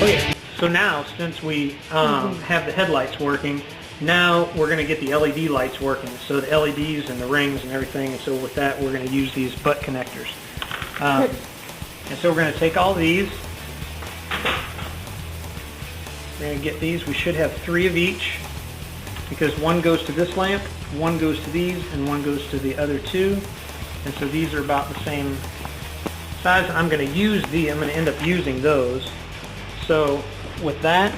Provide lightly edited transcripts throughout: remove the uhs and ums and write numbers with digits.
Okay, so now since we have the headlights working, now we're going to get the LED lights working. So the LEDs and the rings and everything, and so with that we're going to use these butt connectors. And so we're going to take all these, we're going to get these, we should have 3 of each, because one goes to this lamp, one goes to these, and one goes to the other 2. And so these are about the same size. I'm going to use I'm going to end up using those. So with that,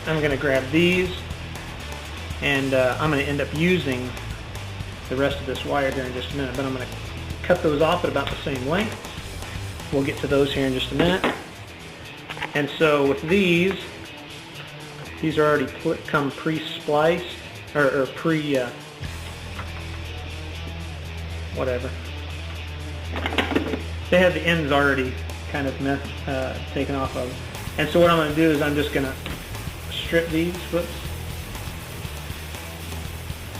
I'm going to grab these, and I'm going to end up using the rest of this wire here in just a minute, but I'm going to cut those off at about the same length. We'll get to those here in just a minute. And so with these are already come pre-spliced, or whatever. They have the ends already kind of taken off of them. And so what I'm going to do is I'm just going to strip these. Whoops.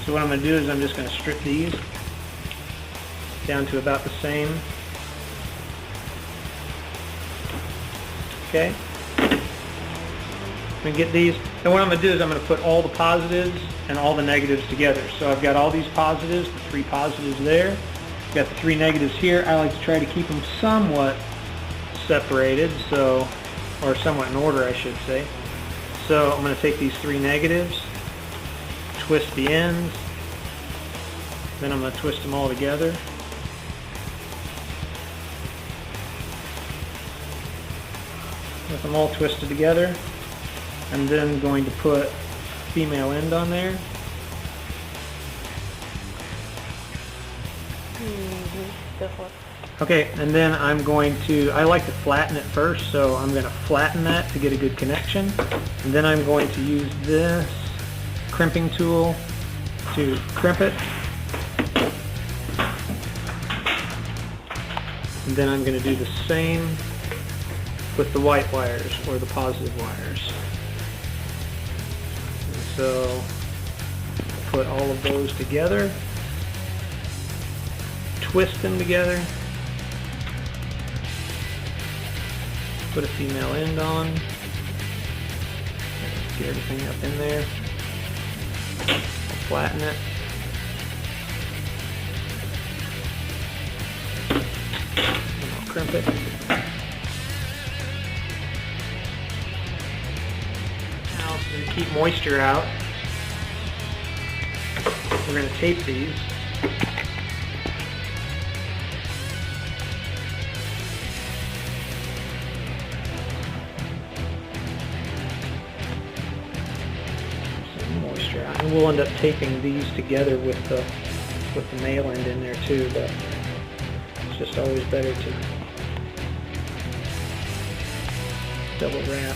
So what I'm going to do is I'm just going to strip these down to about the same. Okay. I'm going to get these, and what I'm going to do is I'm going to put all the positives and all the negatives together. So I've got all these positives, the 3 positives there. I've got the 3 negatives here. I like to try to keep them somewhat separated, so, or somewhat in order, I should say. So I'm going to take these 3 negatives, twist the ends, then I'm going to twist them all together. With them all twisted together, I'm then going to put female end on there. Okay, and then I'm going to, I like to flatten it first, so I'm going to flatten that to get a good connection. And then I'm going to use this crimping tool to crimp it. And then I'm going to do the same with the white wires, or the positive wires. And so put all of those together, twist them together, put a female end on, get everything up in there, flatten it, and I'll crimp it. Now, to keep moisture out, we're going to tape these. And we'll end up taping these together with the male end in there too, but it's just always better to double wrap.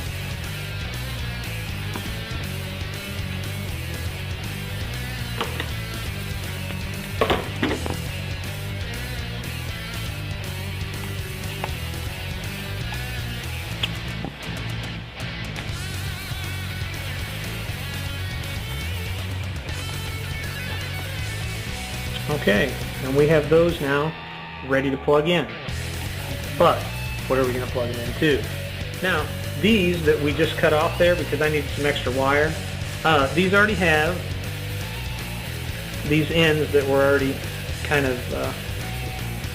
Okay, and we have those now ready to plug in. But what are we going to plug them into? Now, these that we just cut off there because I needed some extra wire, these already have these ends that were already kind of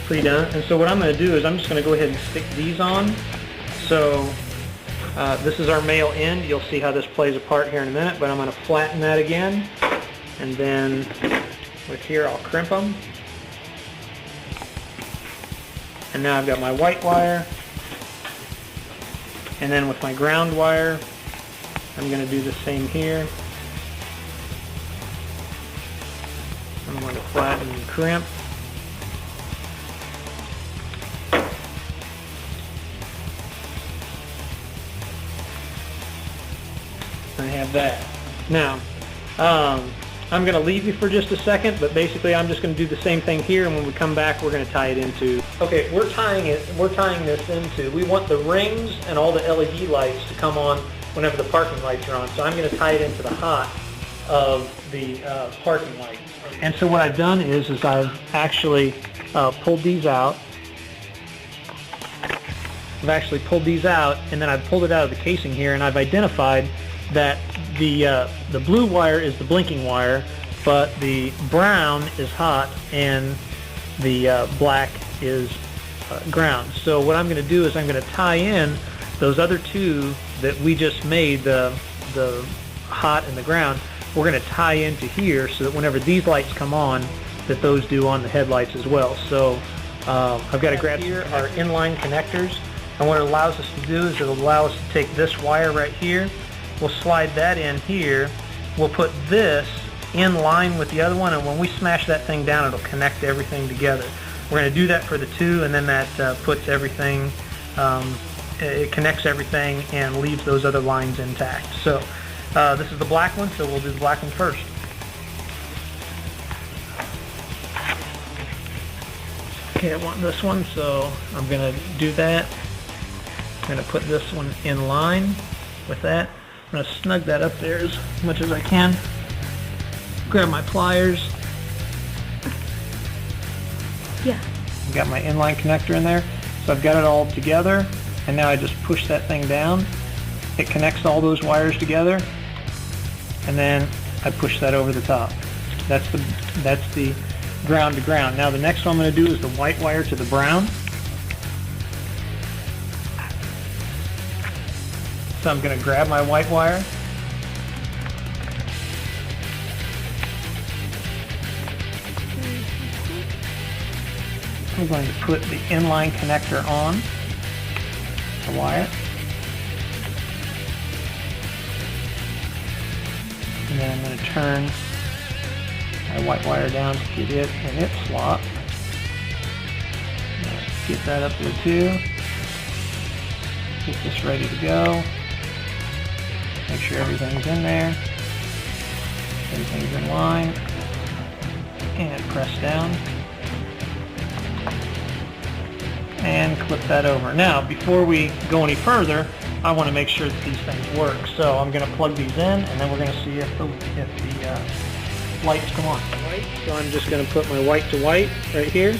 pre-done. And so what I'm going to do is I'm just going to go ahead and stick these on. So this is our male end. You'll see how this plays a part here in a minute, but I'm going to flatten that again, and then with here I'll crimp them. And now I've got my white wire, and then with my ground wire I'm going to do the same here. I'm going to flatten and crimp. I have that. Now, I'm going to leave you for just a second, but basically I'm just going to do the same thing here, and when we come back we're going to tie it into. Okay, we're tying this into, we want the rings and all the LED lights to come on whenever the parking lights are on. So I'm going to tie it into the hot of the parking light. And so what I've done is I've actually pulled these out, I've actually pulled these out, and then I've pulled it out of the casing here, and I've identified that the blue wire is the blinking wire, but the brown is hot and the black is ground. So what I'm going to do is I'm going to tie in those other two that we just made, the hot and the ground. We're going to tie into here so that whenever these lights come on, that those do on the headlights as well. So I've got to grab here our inline connectors, and what it allows us to do is it'll allow us to take this wire right here, we'll slide that in here, we'll put this in line with the other one, and when we smash that thing down, it'll connect everything together. We're going to do that for the two, and then that puts everything, it connects everything and leaves those other lines intact. So this is the black one, so we'll do the black one first. Okay, I want this one, so I'm going to do that. I'm going to put this one in line with that. I'm going to snug that up there as much as I can. Grab my pliers. Yeah. I've got my inline connector in there, so I've got it all together, and now I just push that thing down. It connects all those wires together, and then I push that over the top. That's the ground to ground. Now the next one I'm going to do is the white wire to the brown. So I'm going to grab my white wire, I'm going to put the inline connector on the wire, and then I'm going to turn my white wire down to get it in its slot. Get that up there too. Get this ready to go. Make sure everything's in there. Everything's in line. And press down. And clip that over. Now, before we go any further, I want to make sure that these things work. So I'm going to plug these in, and then we're going to see if the lights come on. So I'm just going to put my white to white right here.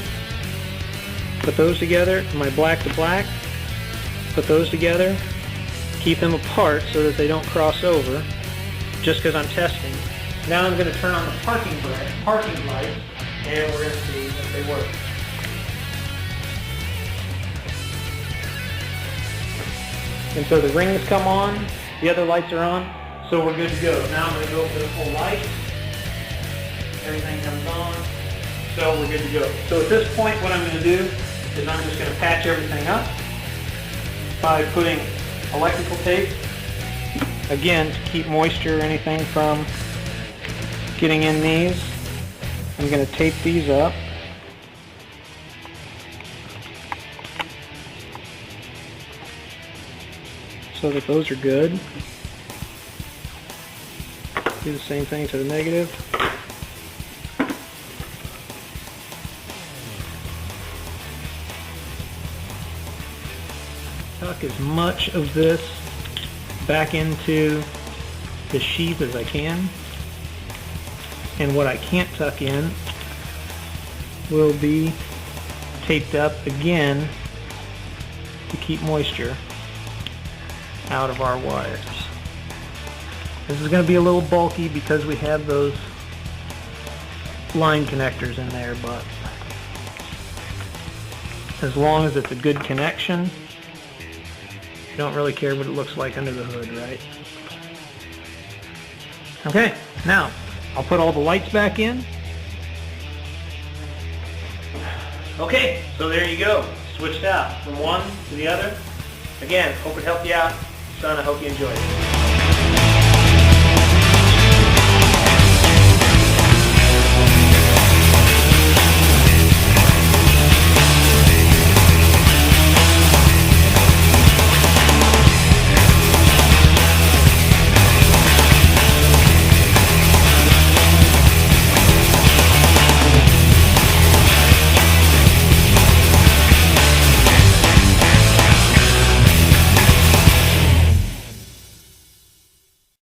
Put those together. My black to black. Put those together. Keep them apart so that they don't cross over, just because I'm testing. Now I'm going to turn on the parking lights, and we're going to see if they work. And so the rings come on, the other lights are on, so we're good to go. Now I'm going to go for the full light. Everything comes on, so we're good to go. So at this point, what I'm going to do is I'm just going to patch everything up by putting electrical tape, again, to keep moisture or anything from getting in these. I'm going to tape these up. So that those are good. Do the same thing to the negative. Tuck as much of this back into the sheath as I can. And what I can't tuck in will be taped up again to keep moisture out of our wires. This is going to be a little bulky because we have those line connectors in there, but as long as it's a good connection, you don't really care what it looks like under the hood, right? Okay, now I'll put all the lights back in. Okay, so there you go. Switched out from one to the other. Again, hope it helped you out. Son, I hope you enjoyed it.